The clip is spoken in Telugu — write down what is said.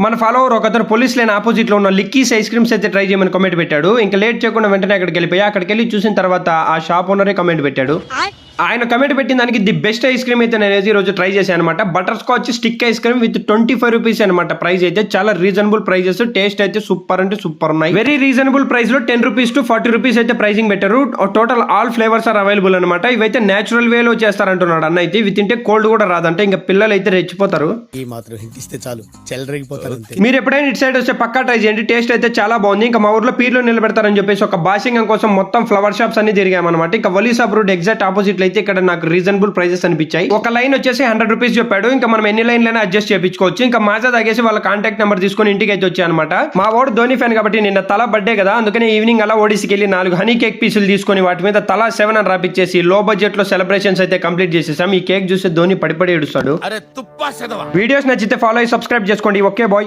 మన ఫాలోవర్ ఒకతను పోలీస్ లైన్ ఆపోజిట్ లో ఉన్న లిక్కీస్ ఐస్ క్రీమ్స్ అయితే ట్రై చేయమని కమెంట్ పెట్టాడు. ఇంకా లేట్ చేయకుండా వెంటనే అక్కడికి వెళ్ళిపోయి అక్కడికి వెళ్ళి చూసిన తర్వాత ఆ షాప్ ఓనరే కమెంట్ పెట్టాడు. ఆయన కమెంట్ పెట్టిన దానికి ది బెస్ట్ ఐస్ క్రీమ్ అయితే నేను ఈ రోజు ట్రై చేశాను అనమాట. Butterscotch stick ice cream with 25 rupees అనమాట. ప్రైస్ అయితే చాలా రీజనబుల్ ప్రైజెస్. టేస్ట్ అయితే సూపర్ అంటే సూపర్ ఉన్నాయి. వెరీ రీజనబుల్ ప్రైస్ లో 10 రూపీస్ టు 40 రూపీస్ అయితే ప్రైసింగ్ పెట్టారు. Total all flavours are available అనమాట. ఇవైతే నేచురల్ వేలో చేస్తారంటున్నాడు అన్న. అయితే ఇవి తింటే కోల్డ్ కూడా రాదంటే ఇంకా పిల్లలు అయితే రెచ్చిపోతారు. ఈ మాత్రం ఇస్తే చాలు చెలరేగిపోతారు. మీరు ఎప్పుడైనా ఇటు సైడ్ వస్తే పక్కా ట్రై చేయండి. టేస్ట్ అయితే చాలా బాగుంది. ఇంకా మా ఊర్లో పీర్లు నిలబెడతారని చెప్పేసి ఒక బాసింగం కోసం మొత్తం ఫ్లవర్ షాప్స్ అన్ని తిరిగామన్నమాట. ఇంకా వలీసాబ్ రోడ్ ఎగ్జాక్ట్ ఆపోజిట్ అయితే ఇక్కడ నాకు రీజనబుల్ ప్రైజెస్ అనిపించాయి. ఒక లైన్ వచ్చేసి 100 రూపీస్ చెప్పాడు. ఇంకా మనం ఎన్ని లైన్లైనా అడ్జస్ట్ చేయించుకోవచ్చు. ఇంకా మాజా తాగేసి వాళ్ళ కాంటాక్ట్ నెంబర్ తీసుకొని ఇంటికి అయితే వచ్చాయి అనమాట. మా వాడు ధోని ఫ్యాన్ కాబట్టి నిన్న తల బర్త్డే కదా, అందుకని ఈవినింగ్ అలా ఓడిసికి వెళ్ళి 4 హనీ కేక్ పీసులు తీసుకొని వాటి మీద తలా 7 అని రాపిచ్చేసి లో బడ్జెట్ లో సెలబ్రేషన్స్ అయితే కంప్లీట్ చేసేసాం. ఈ కేక్ చూస్తే ధోని పడిపడి ఏడుస్తాడు. వీడియోస్ నచ్చితే ఫాలో అయ్యి సబ్స్క్రైబ్ చేసుకోండి. Okay bye.